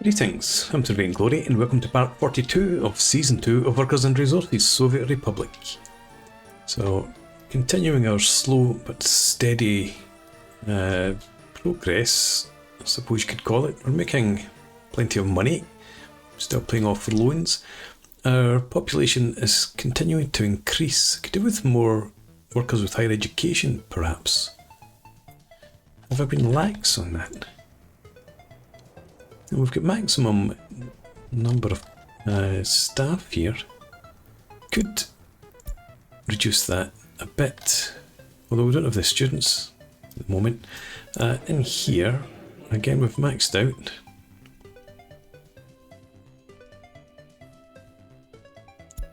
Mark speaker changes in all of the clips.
Speaker 1: Greetings, I'm Surveying Glory and welcome to part 42 of Season 2 of Workers and Resources, Soviet Republic. So, continuing our slow but steady progress, I suppose you could call it. We're making plenty of money, still paying off loans. Our population is continuing to increase. Could do with more workers with higher education, perhaps. Have I been lax on that? And we've got maximum number of staff here. Could reduce that a bit, although we don't have the students at the moment. In here, again we've maxed out.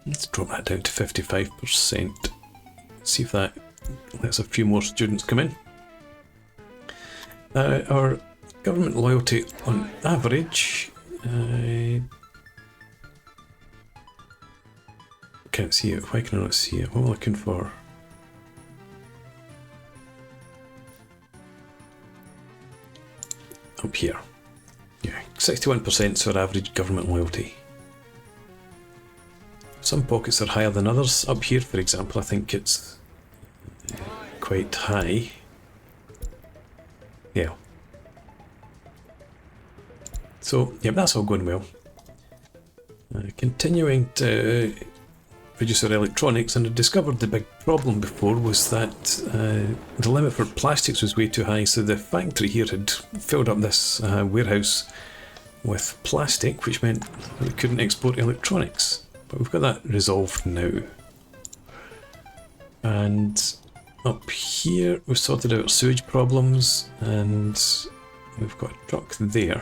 Speaker 1: Let's drop that down to 55%. See if that lets a few more students come in. Our government loyalty on average, can't see it. Why can I not see it? What am I looking for? Up here. Yeah, 61% is our average government loyalty. Some pockets are higher than others. Up here, for example, I think it's quite high. Yeah. So, yeah, that's all going well. Continuing to produce our electronics, and I discovered the big problem before was that the limit for plastics was way too high, so the factory here had filled up this warehouse with plastic, which meant we couldn't export electronics. But we've got that resolved now. And up here we've sorted out sewage problems, and we've got a truck there.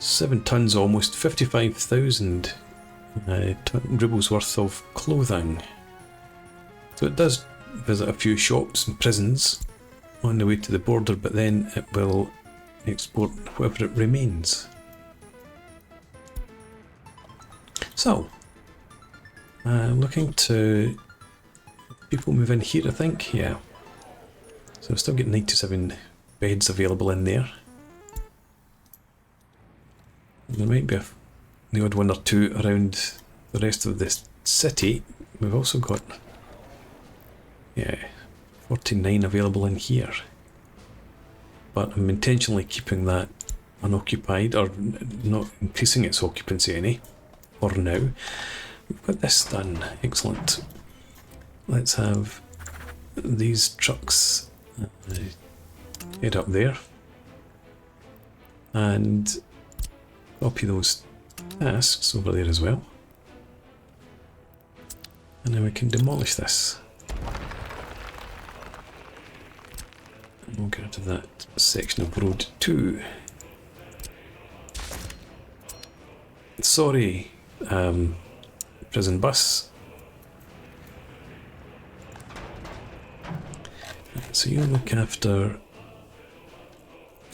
Speaker 1: 7 tons almost, 55,000 rubles worth of clothing. So it does visit a few shops and prisons on the way to the border, but then it will export whatever it remains. So, looking to people move in here, I think, yeah. So I've still got 97 beds available in there. There might be the odd one or two around the rest of this city. We've also got, yeah, 49 available in here. But I'm intentionally keeping that unoccupied, or not increasing its occupancy any, for now. We've got this done, excellent. Let's have these trucks head up there. And copy those tasks over there as well. And then we can demolish this. And we'll get into that section of road 2. Sorry, prison bus. So you look after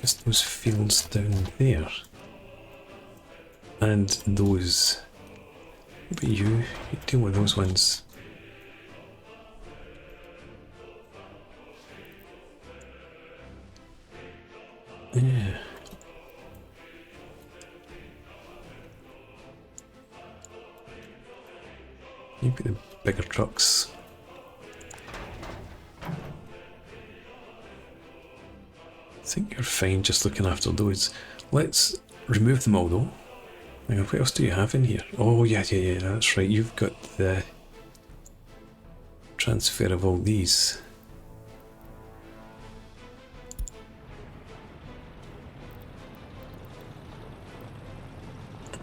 Speaker 1: just those fields down there. And those. What about you? You deal with those ones. Yeah. You be the bigger trucks. I think you're fine just looking after those. Let's remove them all though. Hang on, what else do you have in here? Oh yeah, that's right, you've got the transfer of all these.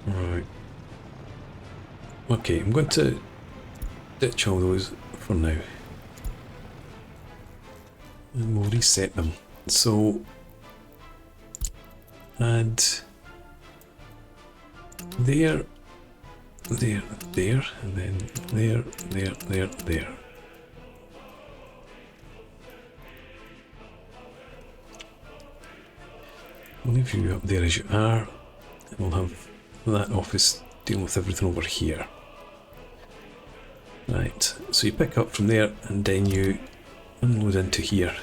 Speaker 1: Right. Okay, I'm going to ditch all those for now. And we'll reset them. So, add there, and then there. We'll leave you up there as you are, and we'll have that office deal with everything over here. Right, so you pick up from there and then you unload into here.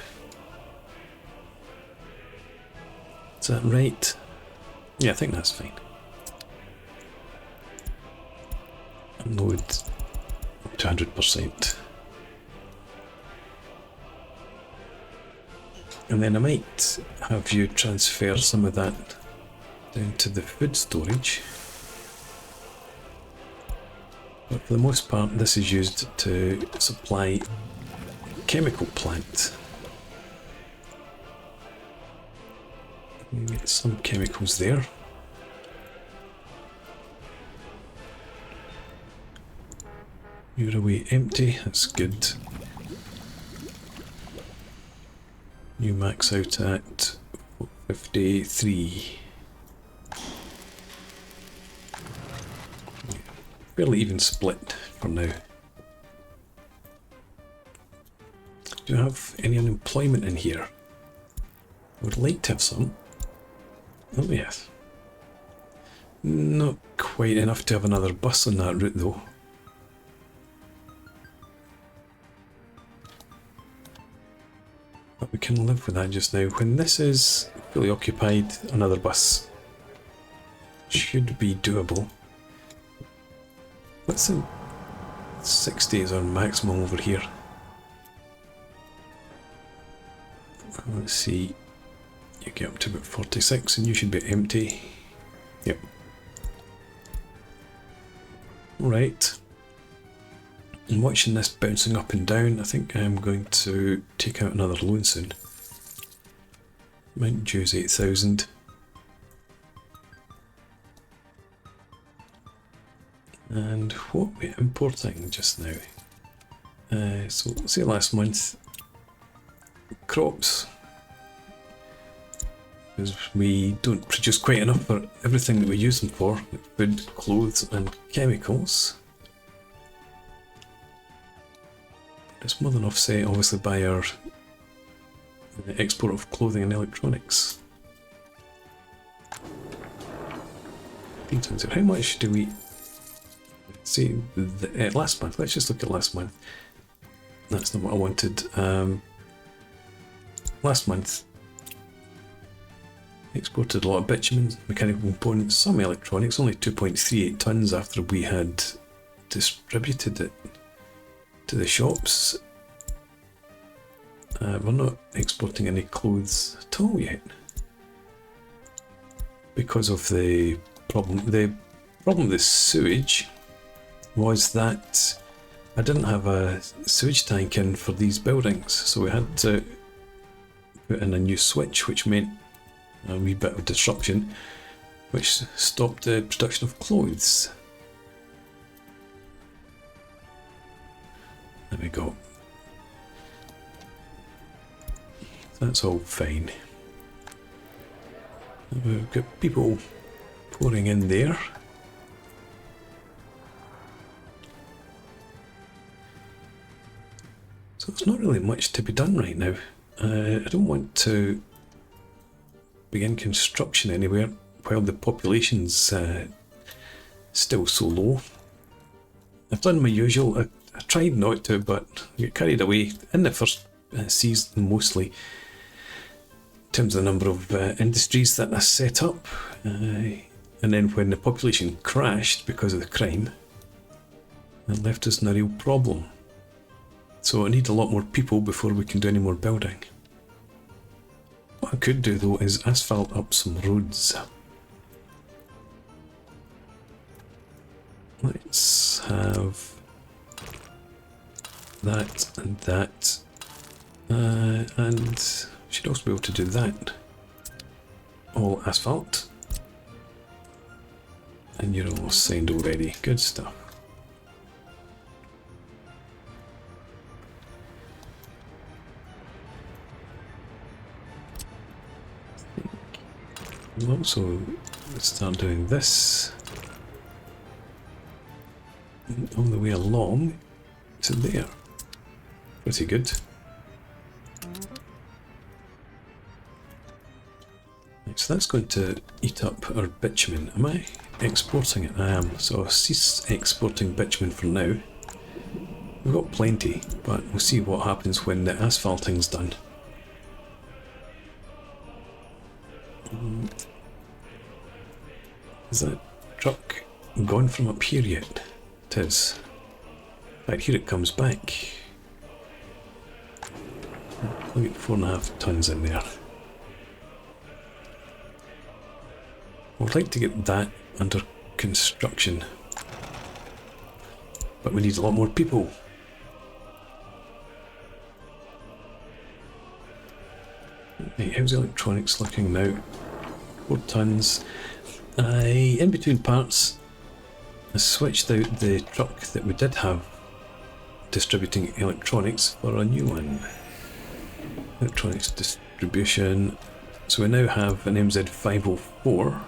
Speaker 1: Is that right? Yeah, I think that's fine. Load up to 100%. And then I might have you transfer some of that down to the food storage. But for the most part, this is used to supply chemical plant. Get some chemicals there. You're away empty, that's good. You max out at 53. Fairly even split for now. Do you have any unemployment in here? I would like to have some. Oh yes. Not quite enough to have another bus on that route though. But we can live with that just now. When this is fully occupied, another bus should be doable. Let's say 60 is our maximum over here. Let's see. You get up to about 46 and you should be empty. Yep. Alright. I'm watching this bouncing up and down. I think I'm going to take out another loan soon. Mount Dew's 8,000. And what are we importing just now? So say last month, crops. Because we don't produce quite enough for everything that we use them for, like food, clothes and chemicals. It's more than offset obviously by our export of clothing and electronics. How much do we see last month? Let's just look at last month. That's not what I wanted. Last month exported a lot of bitumen, mechanical components, some electronics, only 2.38 tons after we had distributed it to the shops. We're not exporting any clothes at all yet because of the problem. The problem with the sewage was that I didn't have a sewage tank in for these buildings, so we had to put in a new switch, which meant a wee bit of disruption, which stopped the production of clothes. There we go. That's all fine. We've got people pouring in there. So there's not really much to be done right now. I don't want to begin construction anywhere while the population's still so low. I've done my usual. I tried not to, but I get carried away in the first season mostly in terms of the number of industries that I set up, and then when the population crashed because of the crime, it left us in a real problem. So I need a lot more people before we can do any more building. What I could do though is asphalt up some roads. Let's have that and that, and should also be able to do that. All asphalt. And you're all signed already. Good stuff. We'll also start doing this all the way along to there. Pretty good. Right, so that's going to eat up our bitumen. Am I exporting it? I am. So I'll cease exporting bitumen for now. We've got plenty, but we'll see what happens when the asphalting's done. Is that truck gone from up here yet? It is. Right, here it comes back. Look at 4.5 tons in there. I'd like to get that under construction. But we need a lot more people. Right, how's the electronics looking now? 4 tons. In between parts, I switched out the truck that we did have distributing electronics for a new one. Electronics distribution. So we now have an MZ504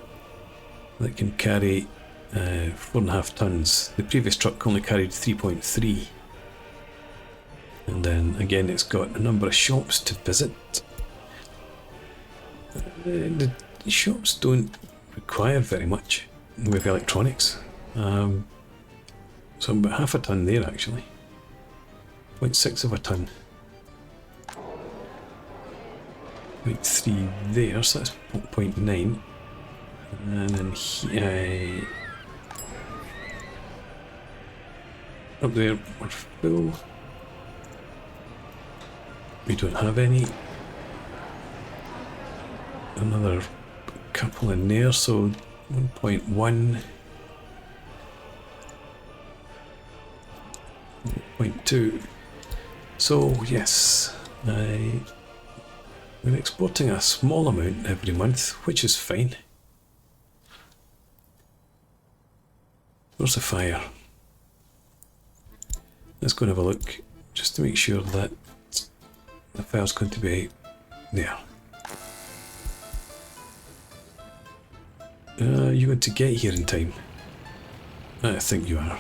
Speaker 1: that can carry 4.5 tons. The previous truck only carried 3.3. And then again, it's got a number of shops to visit. The shops don't require very much with electronics. So about half a ton there actually. 0.6 of a ton. 0.3 there, so that's 0.9. And then here, up there we're full. We don't have any. Another couple in there, so 1.1, 0.2. So yes, we're exporting a small amount every month, which is fine. Where's the fire? Let's go and have a look, just to make sure that the fire's going to be there. You going to get here in time? I think you are.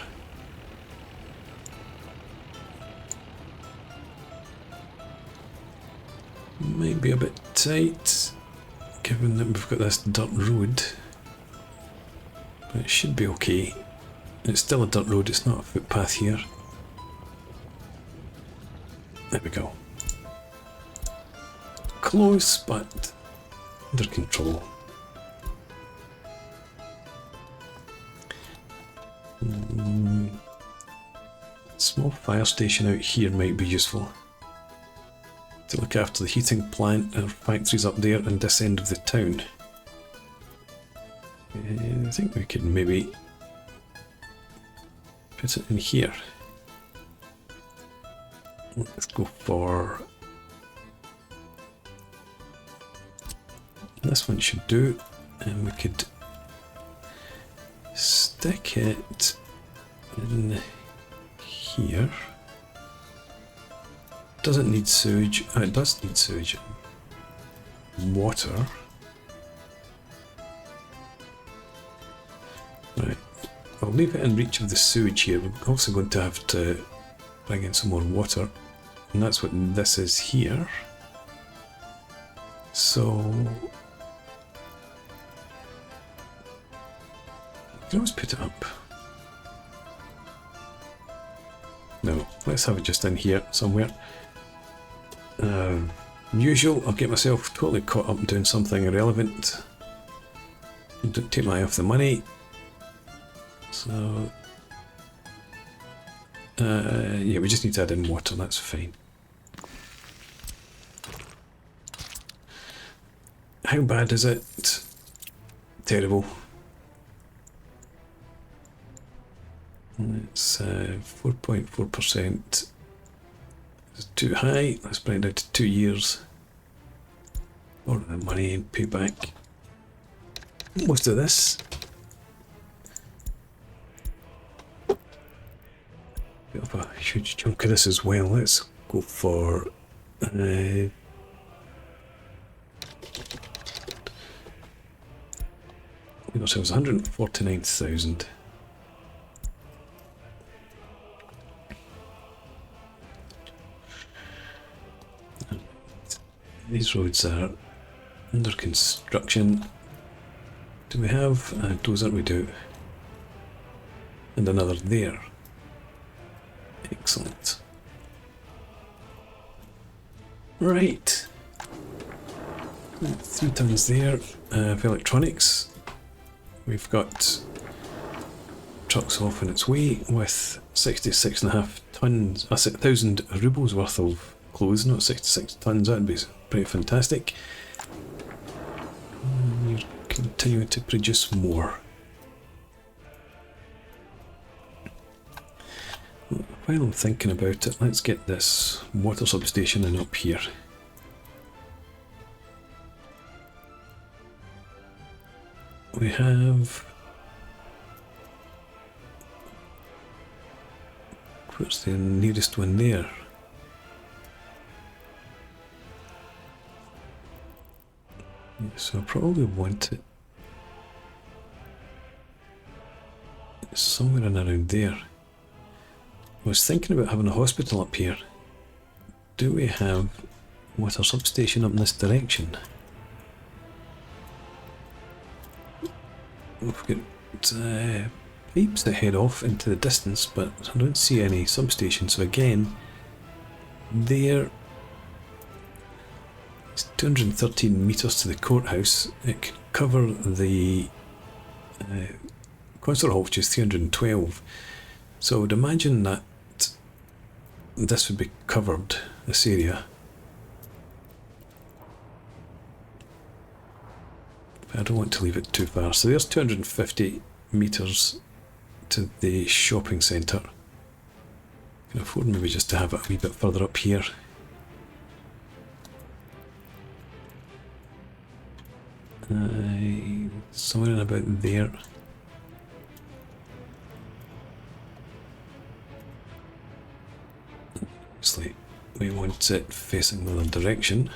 Speaker 1: Might be a bit tight, given that we've got this dirt road. But it should be okay. It's still a dirt road, it's not a footpath here. There we go. Close, but under control. Small fire station out here might be useful to look after the heating plant and factories up there and this end of the town. I think we could maybe put it in here. Let's go for this one should do, and we could stick it in here. Doesn't need sewage. Oh, it does need sewage. Water. Right. I'll leave it in reach of the sewage here. We're also going to have to bring in some more water. And that's what this is here. So you can always put it up. No, let's have it just in here somewhere. Usual, I'll get myself totally caught up doing something irrelevant. Don't take my eye off the money. So, yeah, we just need to add in water, that's fine. How bad is it? Terrible. It's 4.4%. It's too high. Let's bring it down to 2 years. Borrow the money and pay back most of this. Bit of a huge chunk of this as well. Let's go for it was 149,000. These roads are under construction. Do we have a dozer? We do. And another there. Excellent. Right. 3 tons there of electronics. we've got trucks off on its way with 66.5 tons, 1,000 rubles worth of clothes, not 66 tons, that would be pretty fantastic. And you're continuing to produce more. While I'm thinking about it, let's get this water substation in up here. We have... Where's the nearest one there? So I probably want it somewhere in around there. I was thinking about having a hospital up here. Do we have water substation up in this direction? We've got pipes that head off into the distance, but I don't see any substation. So again, there, it's 213 metres to the courthouse. It could cover the concert hall, which is 312. So I would imagine that this would be covered, this area. But I don't want to leave it too far. So there's 250 metres to the shopping centre. Can afford maybe just to have it a wee bit further up here. Somewhere in about there. Obviously, we want it facing the other direction.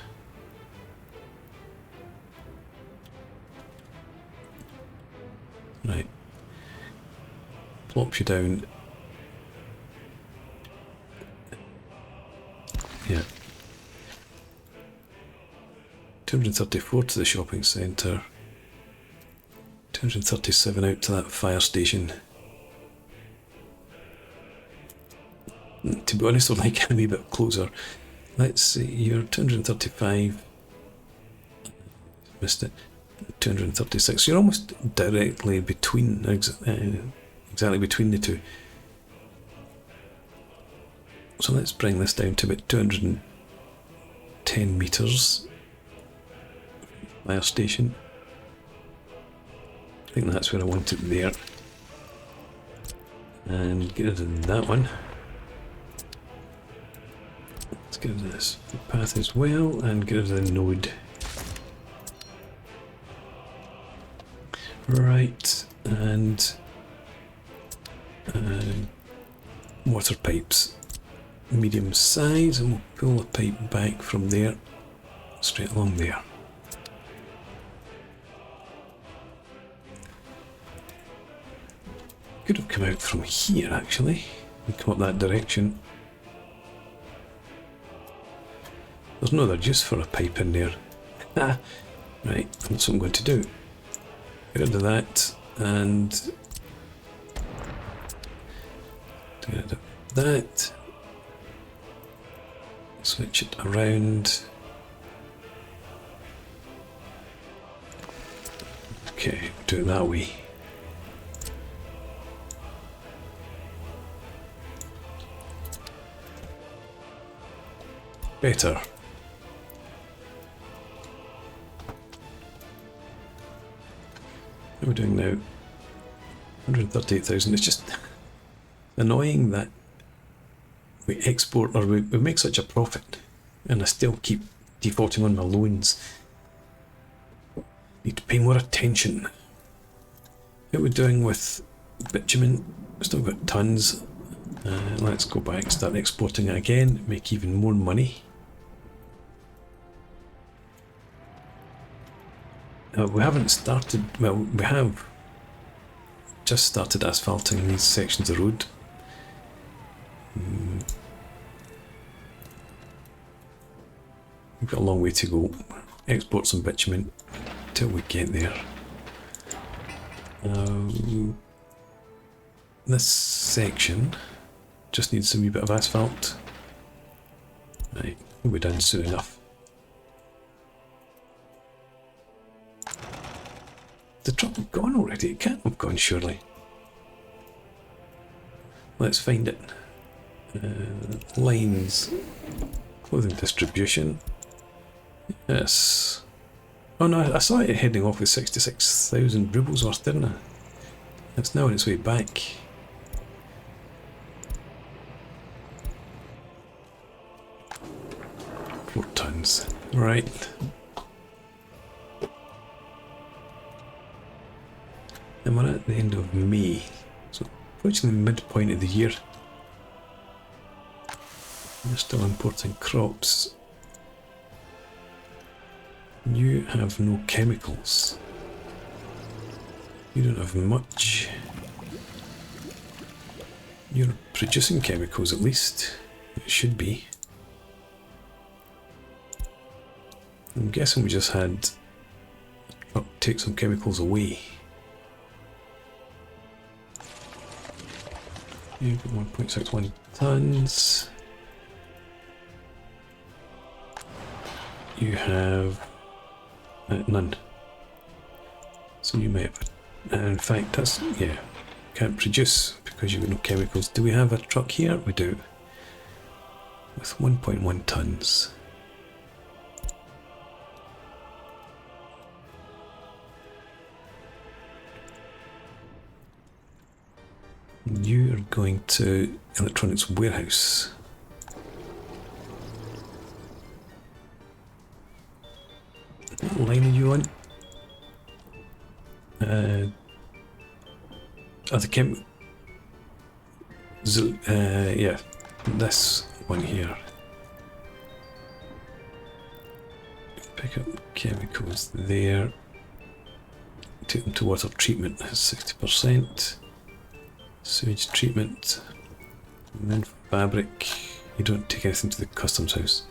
Speaker 1: Right. Plops you down. Yeah. 234 to the shopping centre. 237 out to that fire station. To be honest, I'd like a wee bit closer. Let's see, you're 235. Missed it. 236. You're almost directly between, exactly between the two. So let's bring this down to about 210 metres. Fire station. I think that's where I want it there. And get rid of that one. Let's get rid of this path as well and get rid of the node. Right, and water pipes, medium size, and we'll pull the pipe back from there, straight along there. Could have come out from here actually, and come up that direction. There's no other use for a pipe in there. Ah, right, that's what I'm going to do. Get rid of that, and get rid of that. Switch it around. Okay, do it that way. Better. What are we doing now? 138,000. It's just annoying that we export, or we make such a profit and I still keep defaulting on my loans. Need to pay more attention. What are we doing with bitumen? We've still got tons. Let's go back, start exporting it again, make even more money. We haven't started, well, we have just started asphalting these sections of road. We've got a long way to go. Export some bitumen till we get there. This section just needs a wee bit of asphalt. Right, we'll be done soon enough. the truck gone already? It can't have gone, surely. Let's find it. Lines. Clothing distribution. Yes. Oh no, I saw it heading off with 66,000 rubles worth, didn't I? It's now on its way back. Four tons. Right. And we're at the end of May. So approaching the midpoint of the year. We're still importing crops. You have no chemicals. You don't have much. You're producing chemicals at least. It should be. I'm guessing we just had a truck take some chemicals away. You've got 1.61 tons. You have none. So you may have, in fact, that's, yeah, can't produce because you've got no chemicals. Do we have a truck here? We do. With 1.1 tons. You are going to electronics warehouse. What line are you on? Yeah, this one here. Pick up chemicals there. Take them to water treatment, 60%. Sewage treatment. And then fabric. You don't take anything to the customs house.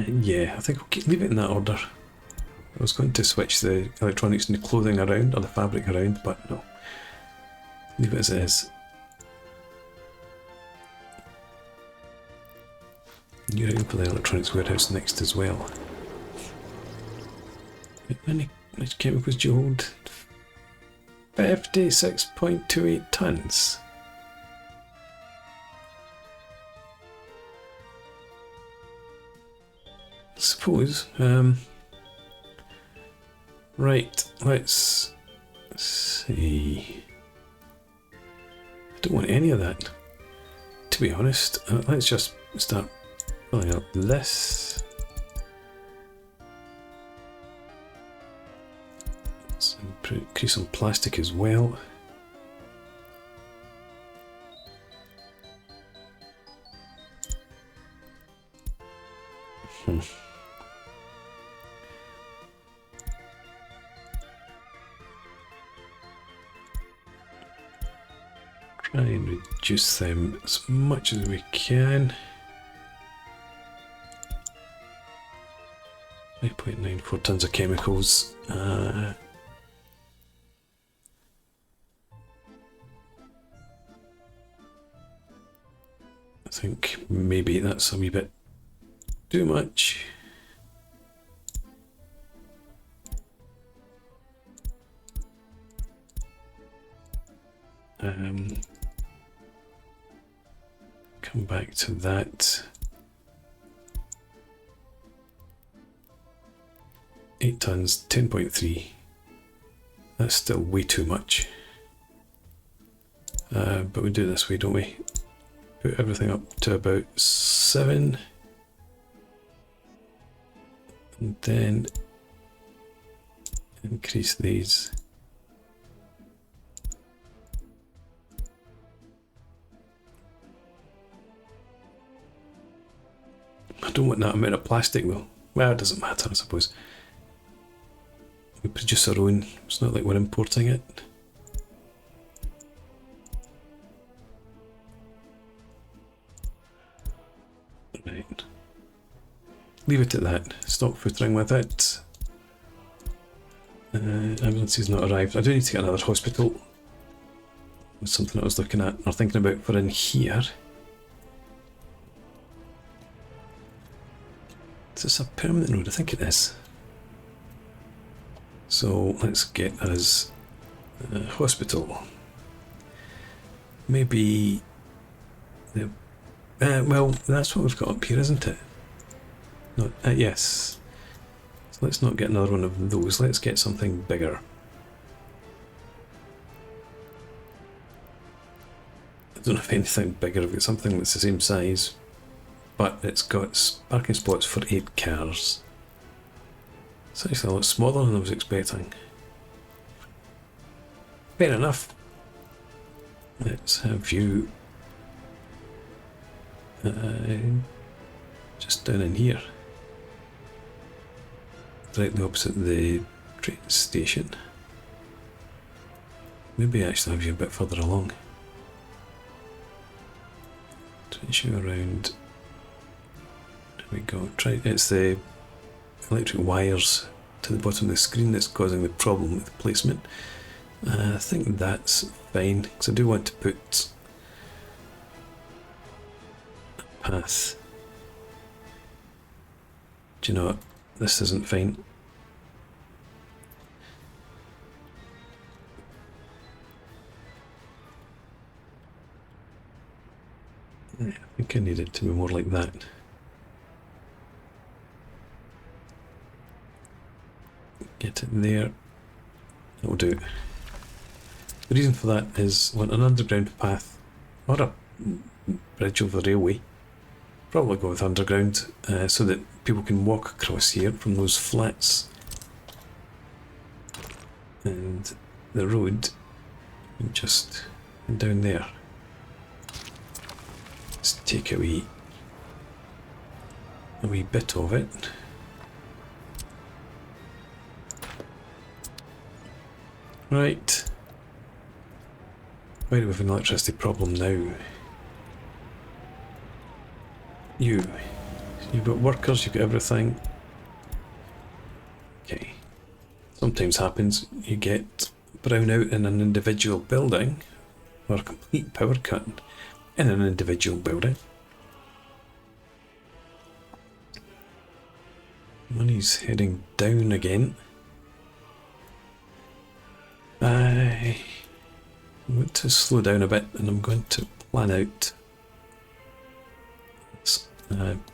Speaker 1: Yeah, I think we'll leave it in that order. I was going to switch the electronics and the clothing around, or the fabric around, but no. Leave it as it is. You're in for the electronics warehouse next as well. How many chemicals do you hold? 56.28 tons. I suppose. Right, let's see. I don't want any of that, to be honest. Let's just start filling up this. Let's increase on plastic as well. Try and reduce them as much as we can. 5.94 tons of chemicals. I think maybe that's a wee bit too much. Come back to that. 8 tons, 10.3. That's still way too much. But we do it this way, don't we? Put everything up to about 7. And then increase these. I don't want that amount of plastic though. Well, it doesn't matter, I suppose. We produce our own, it's not like we're importing it. Right. Leave it at that. Stop footering with it. Ambulance has not arrived. I do need to get another hospital. That's something I was looking at or thinking about for in here. this a permanent road? I think it is. So let's get us a hospital. Maybe the well, that's what we've got up here, isn't it? Not yes. So let's not get another one of those. Let's get something bigger. I don't have anything bigger. I've got something that's the same size, but it's got parking spots for 8 cars. It's actually a lot smaller than I was expecting. Fair enough. Let's have you just down in here, directly opposite the train station. Maybe actually have you a bit further along. Trace you around. There we go. It's the electric wires to the bottom of the screen that's causing the problem with the placement. I think that's fine, because I do want to put a path. Do you know what? This isn't fine. I think I need it to be more like that. Get it there. That'll do. The reason for that is I want an underground path or a bridge over the railway. Probably go with underground so that people can walk across here from those flats. And the road just down there. Let's take a wee bit of it. Right. Why do we have an electricity problem now? You've got workers, you've got everything. Okay. Sometimes happens, you get brownout in an individual building, or a complete power cut in an individual building. Money's heading down again. I want to slow down a bit, and I'm going to plan out this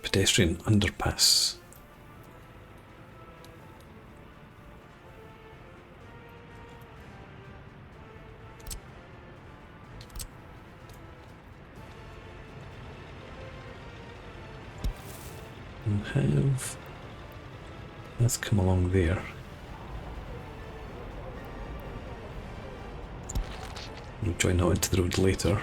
Speaker 1: pedestrian underpass. And have let's come along there. We'll join out into the road later.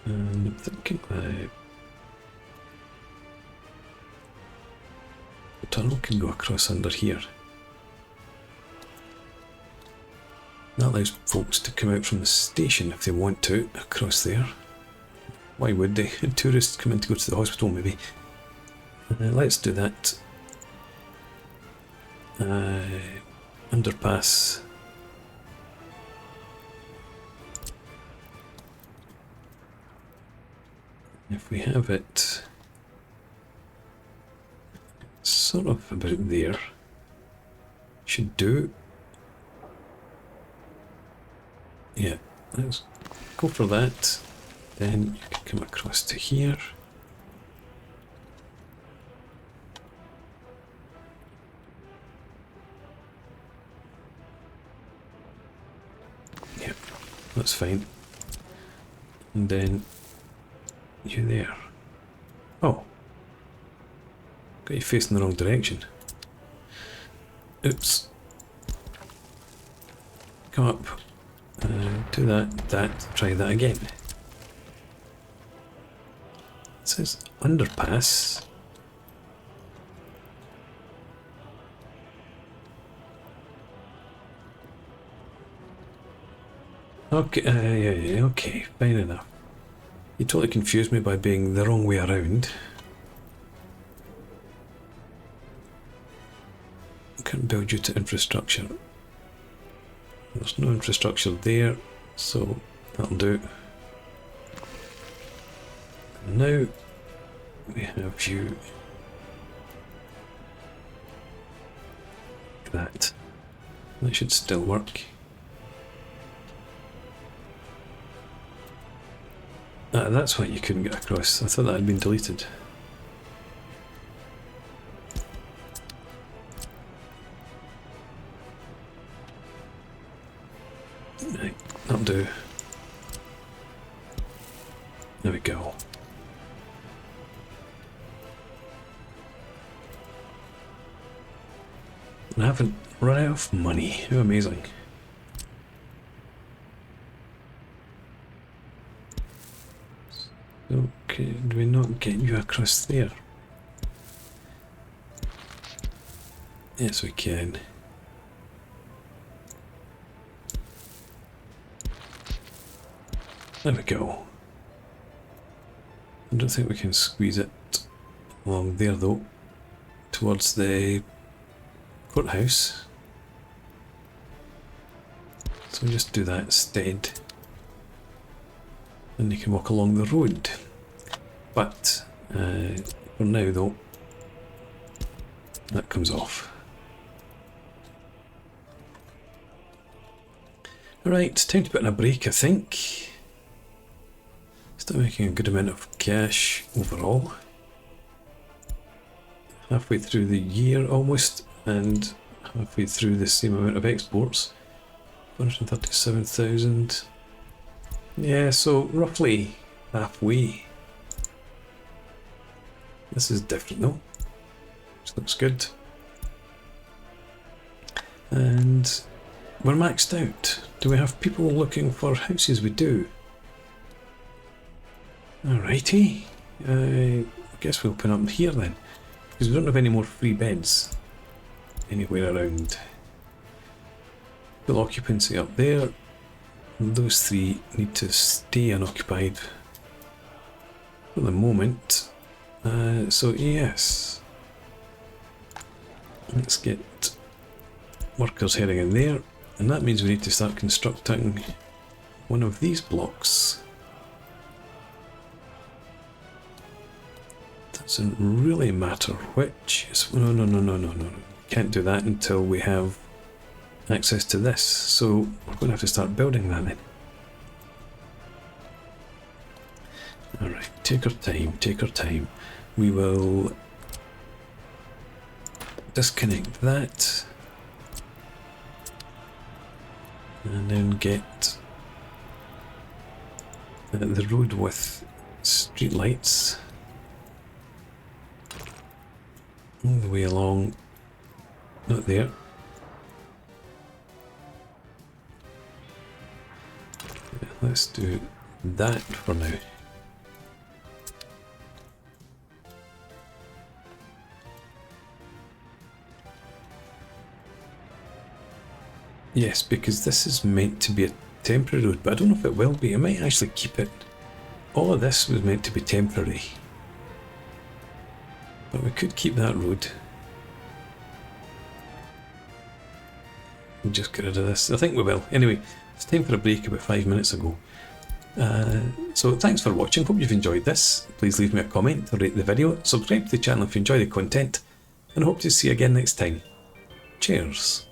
Speaker 1: And I'm thinking that the tunnel can go across under here. That allows folks to come out from the station if they want to, across there. Why would they? Tourists come in to go to the hospital maybe. Let's do that. Underpass. If we have it sort of about there, should do. Yeah, let's go for that. Then you can come across to here. Yeah, that's fine. And then you there. Oh, got you facing the wrong direction. Oops. Come up. Do that, try that again. It says underpass. Okay, yeah, okay, fine enough. You totally confused me by being the wrong way around. Can't build due to infrastructure. There's no infrastructure there, so that'll do. Now we have you that. That should still work. That's why you couldn't get across. I thought that had been deleted. Right, that'll do. There we go. And I haven't run out of money. How amazing. Okay, do we not get you across there? Yes, we can. There we go. I don't think we can squeeze it along there though, towards the courthouse. So we'll just do that instead. And you can walk along the road. But for now though, that comes off. Alright, time to put in a break, I think. Still making a good amount of cash overall. Halfway through the year almost, and halfway through the same amount of exports. 137,000. Yeah, so roughly halfway. This is different though. This looks good. And we're maxed out. Do we have people looking for houses? We do. Alrighty. I guess we'll open up here then. Because we don't have any more free beds anywhere around. Full occupancy up there. Those three need to stay unoccupied for the moment. So yes. Let's get workers heading in there. And that means we need to start constructing one of these blocks. Doesn't really matter which. No. Can't do that until we have access to this. So we're going to have to start building that then. Alright, take our time, take our time. We will disconnect that. And then get the road with street lights all the way along. Not there. Let's do that for now. Yes, because this is meant to be a temporary road, but I don't know if it will be. I might actually keep it. All of this was meant to be temporary. But we could keep that road. We'll just get rid of this. I think we will. Anyway, it's time for a break about 5 minutes ago. So thanks for watching. Hope you've enjoyed this. Please leave me a comment or rate the video. Subscribe to the channel if you enjoy the content. And I hope to see you again next time. Cheers.